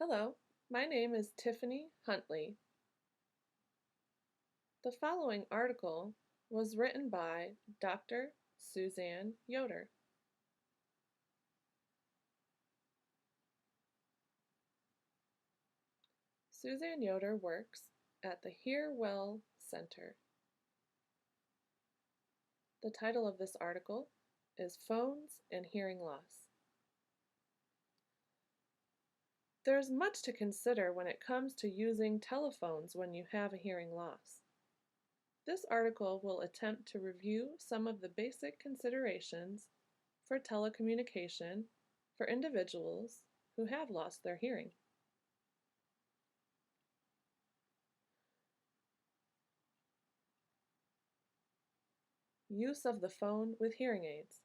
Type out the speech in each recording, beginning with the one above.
Hello, my name is Tiffany Huntley. The following article was written by Dr. Suzanne Yoder. Suzanne Yoder works at the Hear Well Center. The title of this article is Phones and Hearing Loss. There's much to consider when it comes to using telephones when you have a hearing loss. This article will attempt to review some of the basic considerations for telecommunication for individuals who have lost their hearing. Use of the phone with hearing aids.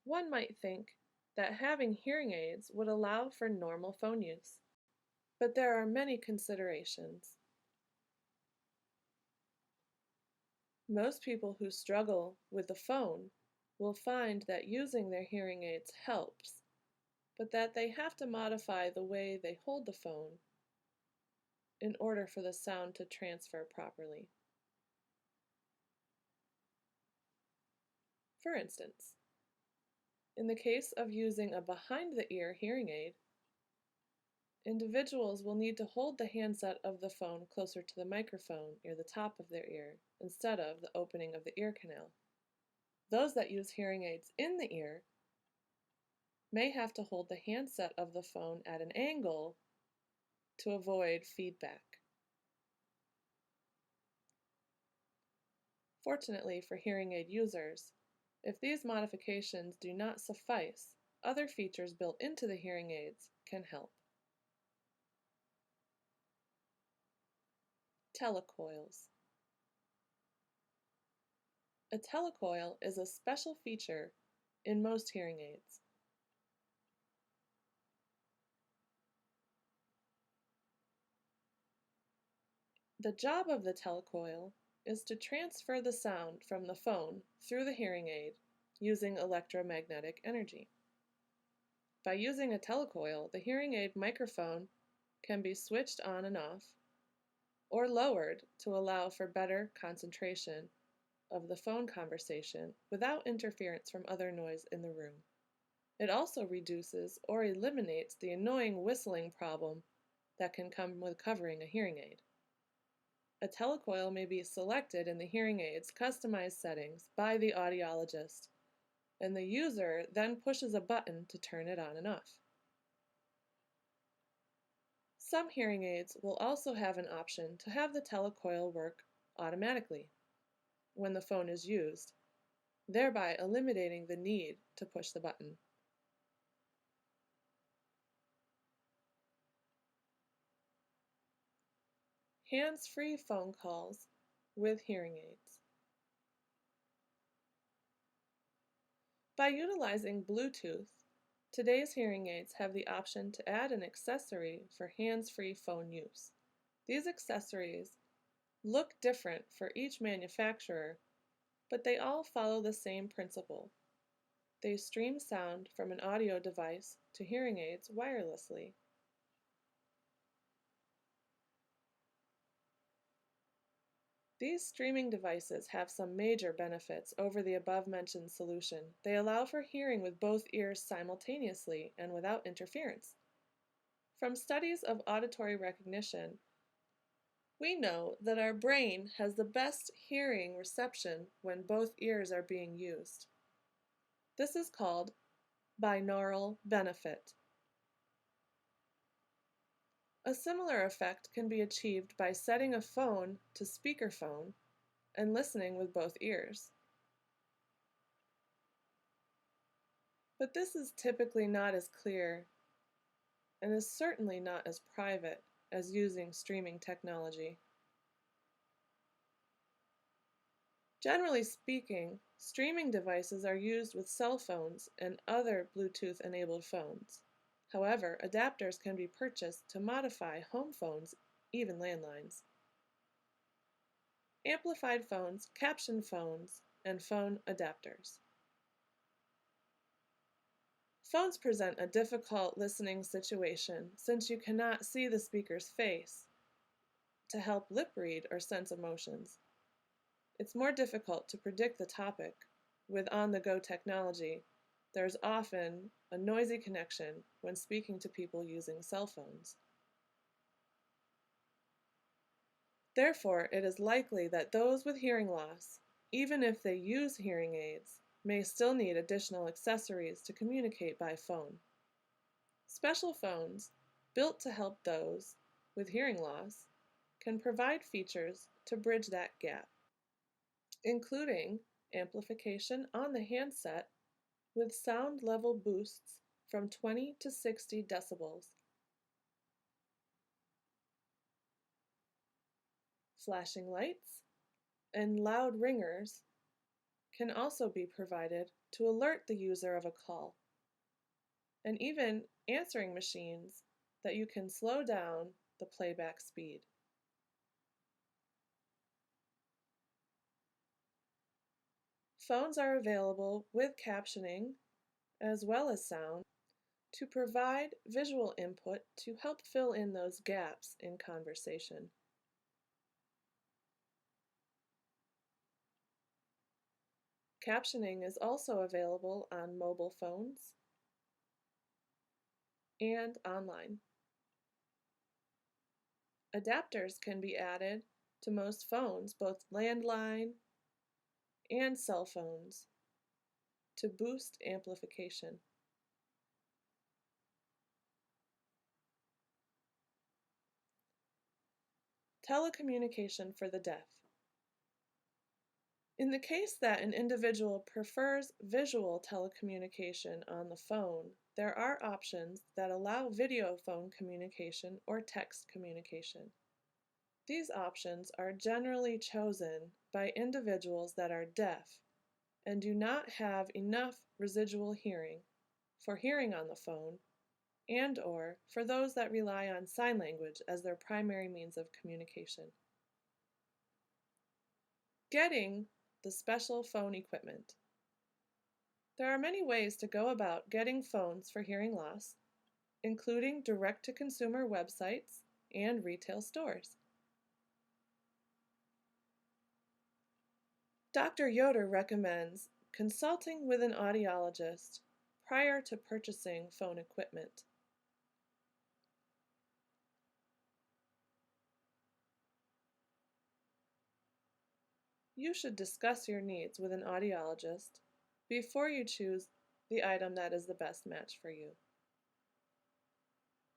One might think that having hearing aids would allow for normal phone use, but there are many considerations. Most people who struggle with the phone will find that using their hearing aids helps, but that they have to modify the way they hold the phone in order for the sound to transfer properly. For instance, in the case of using a behind-the-ear hearing aid, individuals will need to hold the handset of the phone closer to the microphone near the top of their ear instead of the opening of the ear canal. Those that use hearing aids in the ear may have to hold the handset of the phone at an angle to avoid feedback. Fortunately for hearing aid users, if these modifications do not suffice, other features built into the hearing aids can help. Telecoils. A telecoil is a special feature in most hearing aids. The job of the telecoil is to transfer the sound from the phone through the hearing aid using electromagnetic energy. By using a telecoil, the hearing aid microphone can be switched on and off or lowered to allow for better concentration of the phone conversation without interference from other noise in the room. It also reduces or eliminates the annoying whistling problem that can come with covering a hearing aid. A telecoil may be selected in the hearing aid's customized settings by the audiologist, and the user then pushes a button to turn it on and off. Some hearing aids will also have an option to have the telecoil work automatically when the phone is used, thereby eliminating the need to push the button. Hands-free phone calls with hearing aids. By utilizing Bluetooth, today's hearing aids have the option to add an accessory for hands-free phone use. These accessories look different for each manufacturer, but they all follow the same principle. They stream sound from an audio device to hearing aids wirelessly. These streaming devices have some major benefits over the above-mentioned solution. They allow for hearing with both ears simultaneously and without interference. From studies of auditory recognition, we know that our brain has the best hearing reception when both ears are being used. This is called binaural benefit. A similar effect can be achieved by setting a phone to speakerphone and listening with both ears. But this is typically not as clear and is certainly not as private as using streaming technology. Generally speaking, streaming devices are used with cell phones and other Bluetooth-enabled phones. However, adapters can be purchased to modify home phones, even landlines. Amplified phones, caption phones, and phone adapters. Phones present a difficult listening situation since you cannot see the speaker's face to help lip read or sense emotions. It's more difficult to predict the topic. With on-the-go technology, there's often a noisy connection when speaking to people using cell phones. Therefore, it is likely that those with hearing loss, even if they use hearing aids, may still need additional accessories to communicate by phone. Special phones, built to help those with hearing loss, can provide features to bridge that gap, including amplification on the handset with sound level boosts from 20 to 60 decibels. Flashing lights and loud ringers can also be provided to alert the user of a call, and even answering machines that you can slow down the playback speed. Phones are available with captioning as well as sound to provide visual input to help fill in those gaps in conversation. Captioning is also available on mobile phones and online. Adapters can be added to most phones, both landline and cell phones, to boost amplification. Telecommunication for the deaf. In the case that an individual prefers visual telecommunication on the phone, there are options that allow video phone communication or text communication. These options are generally chosen by individuals that are deaf and do not have enough residual hearing for hearing on the phone and/or for those that rely on sign language as their primary means of communication. Getting the special phone equipment. There are many ways to go about getting phones for hearing loss, including direct-to-consumer websites and retail stores. Dr. Yoder recommends consulting with an audiologist prior to purchasing phone equipment. You should discuss your needs with an audiologist before you choose the item that is the best match for you.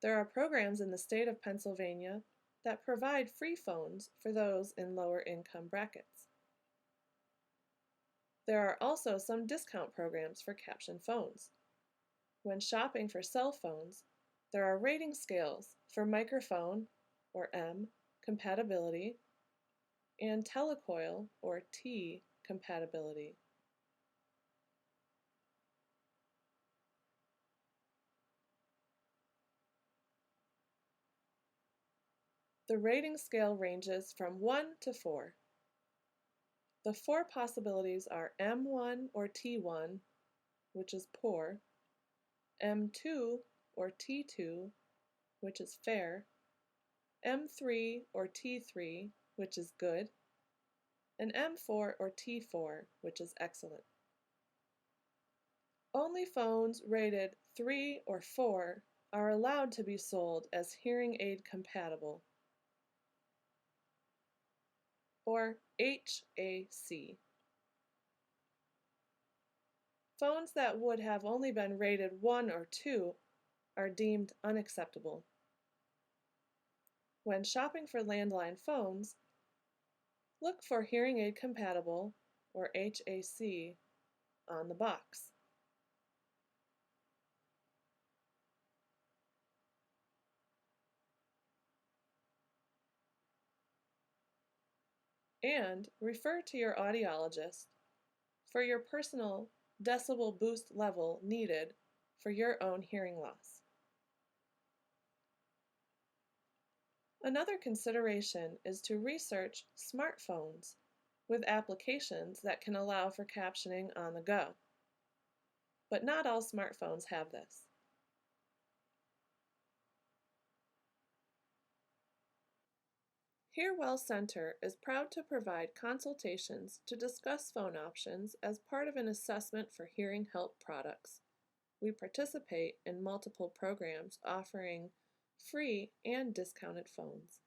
There are programs in the state of Pennsylvania that provide free phones for those in lower income brackets. There are also some discount programs for caption phones. When shopping for cell phones, there are rating scales for microphone, or M, compatibility, and Telecoil, or T, compatibility. The rating scale ranges from 1 to 4. The 4 possibilities are M1 or T1, which is poor, M2 or T2, which is fair, M3 or T3, which is good, and M4 or T4, which is excellent. Only phones rated 3 or 4 are allowed to be sold as hearing aid compatible, or HAC. Phones that would have only been rated 1 or 2 are deemed unacceptable. When shopping for landline phones, look for hearing aid compatible, or HAC, on the box. And refer to your audiologist for your personal decibel boost level needed for your own hearing loss. Another consideration is to research smartphones with applications that can allow for captioning on the go. but not all smartphones have this. HearWell Center is proud to provide consultations to discuss phone options as part of an assessment for hearing help products. We participate in multiple programs offering free and discounted phones.